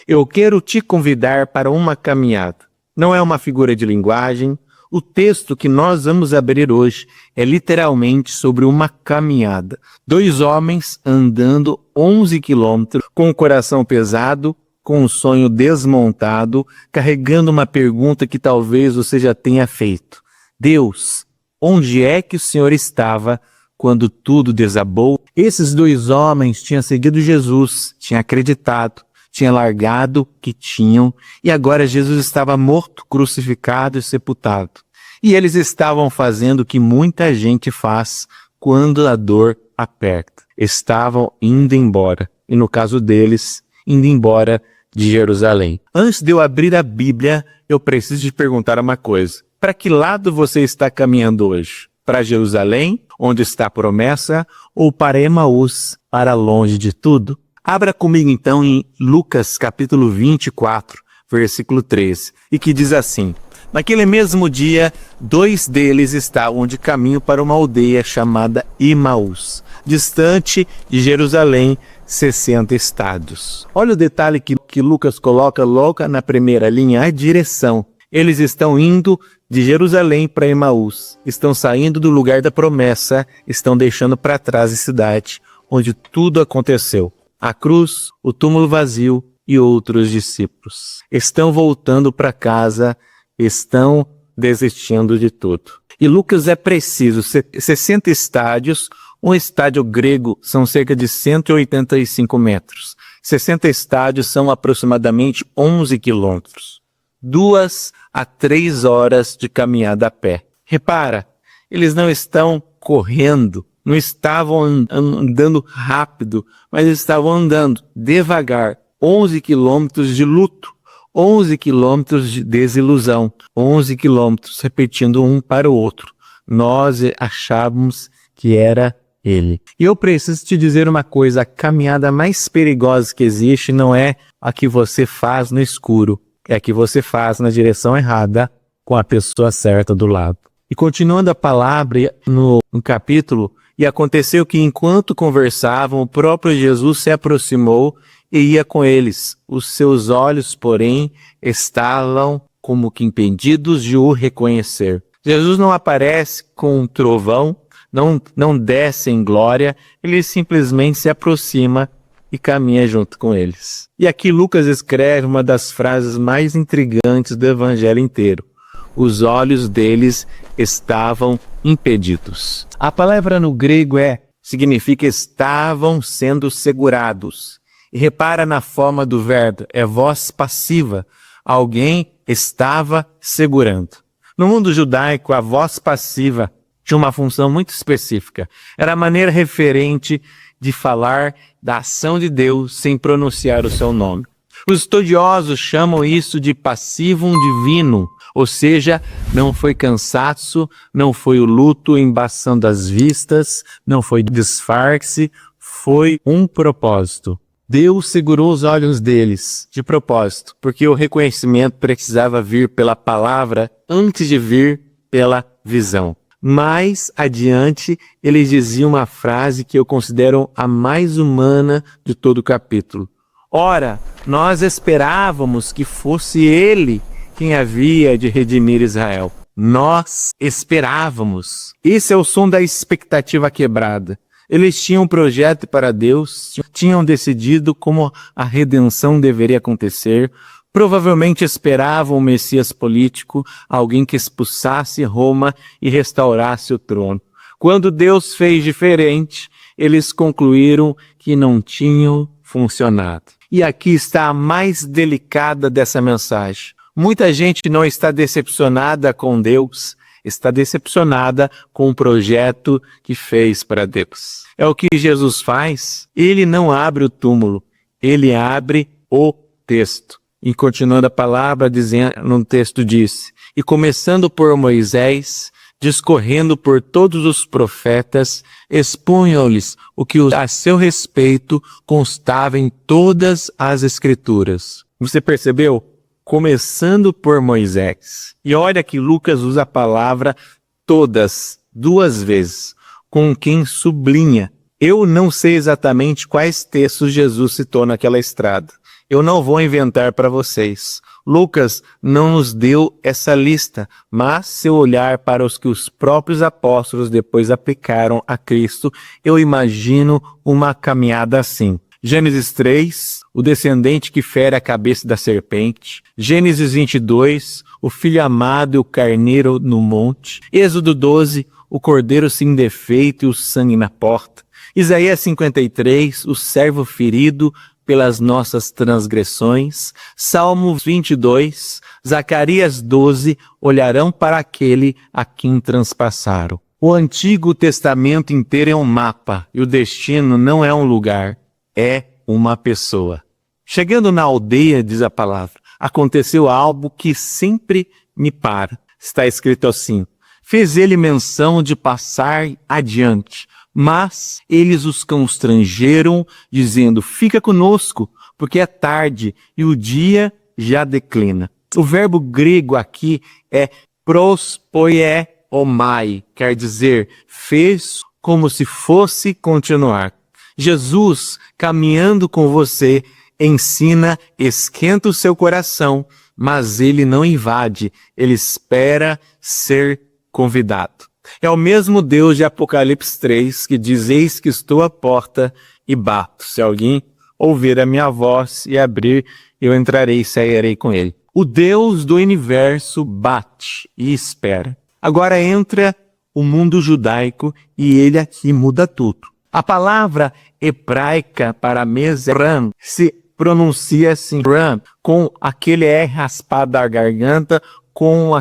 Eu quero te convidar para uma caminhada. Não é uma figura de linguagem. O texto que nós vamos abrir hoje é literalmente sobre uma caminhada. 2 homens andando 11 quilômetros com o coração pesado, com o sonho desmontado, carregando uma pergunta que talvez você já tenha feito. Deus, onde é que o Senhor estava quando tudo desabou? Esses 2 homens tinham seguido Jesus, tinham acreditado, tinham largado o que tinham, e agora Jesus estava morto, crucificado e sepultado. E eles estavam fazendo o que muita gente faz quando a dor aperta. Estavam indo embora, e no caso deles, indo embora de Jerusalém. Antes de eu abrir a Bíblia, eu preciso te perguntar uma coisa. Para que lado você está caminhando hoje? Para Jerusalém, onde está a promessa, ou para Emaús, para longe de tudo? Abra comigo então em Lucas capítulo 24, versículo 13, e que diz assim: naquele mesmo dia, 2 deles estavam de caminho para uma aldeia chamada Emaús, distante de Jerusalém, 60 estádios. Olha o detalhe que Lucas coloca logo na primeira linha, a direção. Eles estão indo de Jerusalém para Emaús, estão saindo do lugar da promessa, estão deixando para trás a cidade onde tudo aconteceu. A cruz, o túmulo vazio e outros discípulos. Estão voltando para casa, estão desistindo de tudo. E Lucas é preciso, 60 estádios, um estádio grego são cerca de 185 metros. 60 estádios são aproximadamente 11 quilômetros. 2 a 3 horas de caminhada a pé. Repara, eles não estão correndo, não estavam andando rápido, mas estavam andando devagar. 11 quilômetros de luto, 11 quilômetros de desilusão, 11 quilômetros repetindo um para o outro. Nós achávamos que era ele. E eu preciso te dizer uma coisa, a caminhada mais perigosa que existe não é a que você faz no escuro, é a que você faz na direção errada com a pessoa certa do lado. E continuando a palavra no capítulo, e aconteceu que enquanto conversavam, o próprio Jesus se aproximou e ia com eles. Os seus olhos, porém, estavam como que impedidos de o reconhecer. Jesus não aparece com um trovão, não desce em glória, ele simplesmente se aproxima e caminha junto com eles. E aqui Lucas escreve uma das frases mais intrigantes do evangelho inteiro. Os olhos deles estavam impedidos. A palavra no grego significa estavam sendo segurados. E repara na forma do verbo, é voz passiva. Alguém estava segurando. No mundo judaico, a voz passiva tinha uma função muito específica. Era a maneira referente de falar da ação de Deus sem pronunciar o seu nome. Os estudiosos chamam isso de passivum divino, ou seja, não foi cansaço, não foi o luto embaçando as vistas, não foi disfarce, foi um propósito. Deus segurou os olhos deles de propósito, porque o reconhecimento precisava vir pela palavra antes de vir pela visão. Mais adiante, ele dizia uma frase que eu considero a mais humana de todo o capítulo. Ora, nós esperávamos que fosse ele quem havia de redimir Israel. Nós esperávamos. Esse é o som da expectativa quebrada. Eles tinham um projeto para Deus, tinham decidido como a redenção deveria acontecer, provavelmente esperavam um Messias político, alguém que expulsasse Roma e restaurasse o trono. Quando Deus fez diferente, eles concluíram que não tinham funcionado. E aqui está a mais delicada dessa mensagem. Muita gente não está decepcionada com Deus, está decepcionada com o projeto que fez para Deus. É o que Jesus faz. Ele não abre o túmulo, ele abre o texto. E continuando a palavra, no texto diz, e começando por Moisés, discorrendo por todos os profetas, expunham-lhes o que a seu respeito constava em todas as Escrituras. Você percebeu? Começando por Moisés. E olha que Lucas usa a palavra todas, 2 vezes, com quem sublinha. Eu não sei exatamente quais textos Jesus citou naquela estrada. Eu não vou inventar para vocês. Lucas não nos deu essa lista, mas se eu olhar para os que os próprios apóstolos depois aplicaram a Cristo, eu imagino uma caminhada assim. Gênesis 3, o descendente que fere a cabeça da serpente. Gênesis 22, o filho amado e o carneiro no monte. Êxodo 12, o cordeiro sem defeito e o sangue na porta. Isaías 53, o servo ferido pelas nossas transgressões. Salmo 22, Zacarias 12, olharão para aquele a quem transpassaram. O Antigo Testamento inteiro é um mapa e o destino não é um lugar, é uma pessoa. Chegando na aldeia, diz a palavra, aconteceu algo que sempre me para. Está escrito assim: fez ele menção de passar adiante, mas eles os constrangeram, dizendo: fica conosco, porque é tarde e o dia já declina. O verbo grego aqui é prospoiomai, quer dizer, fez como se fosse continuar. Jesus, caminhando com você, ensina, esquenta o seu coração, mas ele não invade, ele espera ser convidado. É o mesmo Deus de Apocalipse 3 que diz: eis que estou à porta e bato. Se alguém ouvir a minha voz e abrir, eu entrarei e sairei com ele. O Deus do universo bate e espera. Agora entra o mundo judaico e ele aqui muda tudo. A palavra hebraica para mesa, ram, se pronuncia assim, ram, com aquele R raspado da garganta, como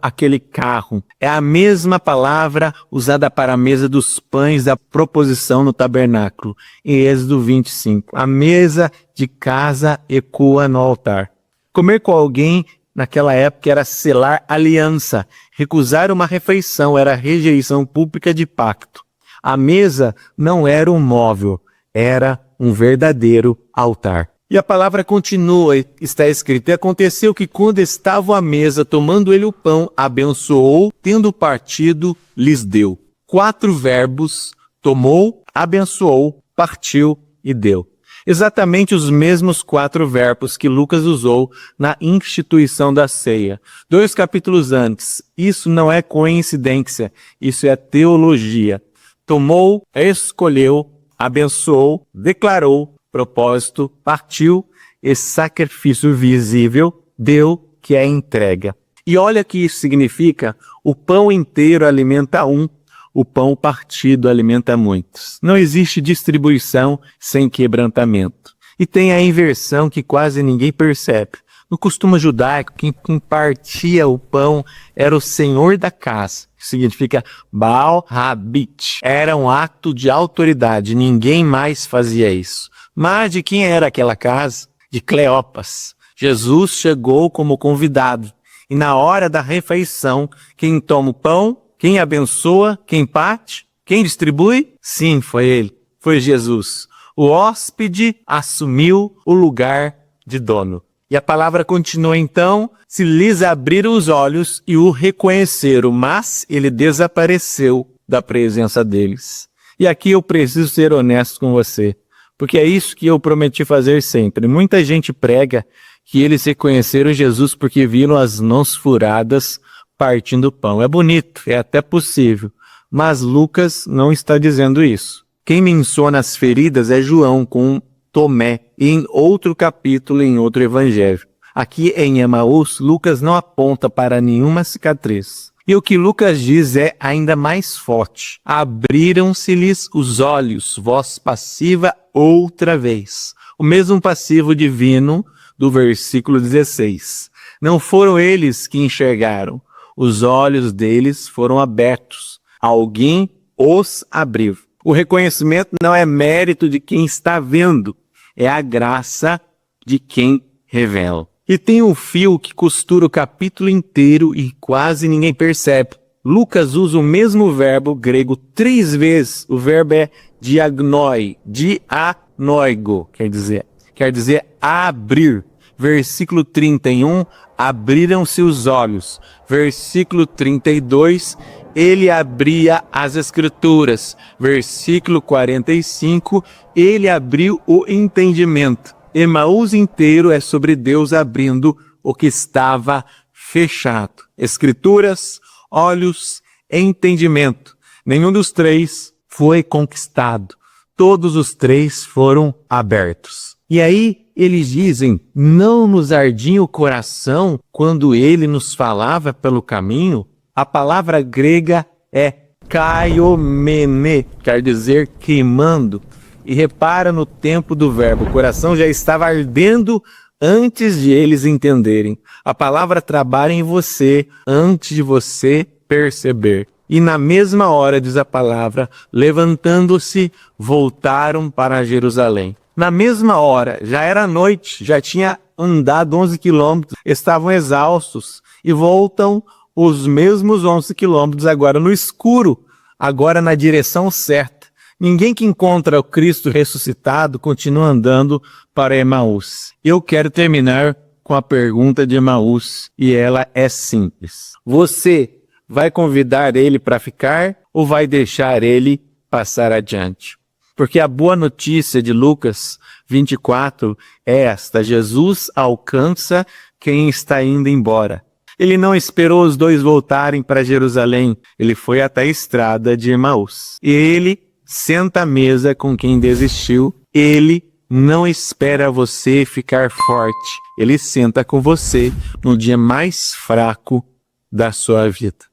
aquele carro. É a mesma palavra usada para a mesa dos pães da proposição no tabernáculo, em Êxodo 25. A mesa de casa ecoa no altar. Comer com alguém naquela época era selar aliança. Recusar uma refeição era rejeição pública de pacto. A mesa não era um móvel, era um verdadeiro altar. E a palavra continua, está escrito: e aconteceu que quando estavam à mesa, tomando ele o pão, abençoou, tendo partido, lhes deu. 4 verbos: tomou, abençoou, partiu e deu. Exatamente os mesmos 4 verbos que Lucas usou na instituição da ceia. 2 capítulos antes. Isso não é coincidência, isso é teologia. Tomou, escolheu, abençoou, declarou, propósito, partiu, e sacrifício visível, deu, que é entrega. E olha o que isso significa: o pão inteiro alimenta um, o pão partido alimenta muitos. Não existe distribuição sem quebrantamento. E tem a inversão que quase ninguém percebe. No costume judaico, quem partia o pão era o senhor da casa, que significa Baal Habit. Era um ato de autoridade, ninguém mais fazia isso. Mas de quem era aquela casa? De Cleopas. Jesus chegou como convidado. E na hora da refeição, quem toma o pão, quem abençoa, quem parte, quem distribui? Sim, foi ele, foi Jesus. O hóspede assumiu o lugar de dono. E a palavra continua então: se lhes abriram os olhos e o reconheceram, mas ele desapareceu da presença deles. E aqui eu preciso ser honesto com você, porque é isso que eu prometi fazer sempre. Muita gente prega que eles reconheceram Jesus porque viram as mãos furadas partindo o pão. É bonito, é até possível, mas Lucas não está dizendo isso. Quem menciona as feridas é João com Tomé, em outro capítulo, em outro evangelho. Aqui em Emaús, Lucas não aponta para nenhuma cicatriz. E o que Lucas diz é ainda mais forte: abriram-se-lhes os olhos, voz passiva outra vez. O mesmo passivo divino do versículo 16. Não foram eles que enxergaram, os olhos deles foram abertos. Alguém os abriu. O reconhecimento não é mérito de quem está vendo, é a graça de quem revela. E tem um fio que costura o capítulo inteiro e quase ninguém percebe. Lucas usa o mesmo verbo grego 3 vezes. O verbo é diagnoi, dianoigo, quer dizer abrir. Versículo 31, abriram-se os olhos. Versículo 32, ele abria as escrituras. Versículo 45, ele abriu o entendimento. Emaús inteiro é sobre Deus abrindo o que estava fechado. Escrituras, olhos, entendimento. Nenhum dos três foi conquistado. Todos os três foram abertos. E aí eles dizem, não nos ardia o coração quando ele nos falava pelo caminho? A palavra grega é kaiomene, quer dizer queimando. E repara no tempo do verbo, o coração já estava ardendo antes de eles entenderem. A palavra trabalha em você antes de você perceber. E na mesma hora, diz a palavra, levantando-se, voltaram para Jerusalém. Na mesma hora, já era noite, já tinha andado 11 quilômetros, estavam exaustos e voltam os mesmos 11 quilômetros agora no escuro, agora na direção certa. Ninguém que encontra o Cristo ressuscitado continua andando para Emaús. Eu quero terminar com a pergunta de Emaús e ela é simples. Você vai convidar ele para ficar ou vai deixar ele passar adiante? Porque a boa notícia de Lucas 24 é esta: Jesus alcança quem está indo embora. Ele não esperou os dois voltarem para Jerusalém, ele foi até a estrada de Emaús. E ele senta à mesa com quem desistiu. Ele não espera você ficar forte. Ele senta com você no dia mais fraco da sua vida.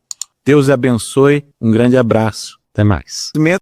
Deus abençoe. Um grande abraço. Até mais.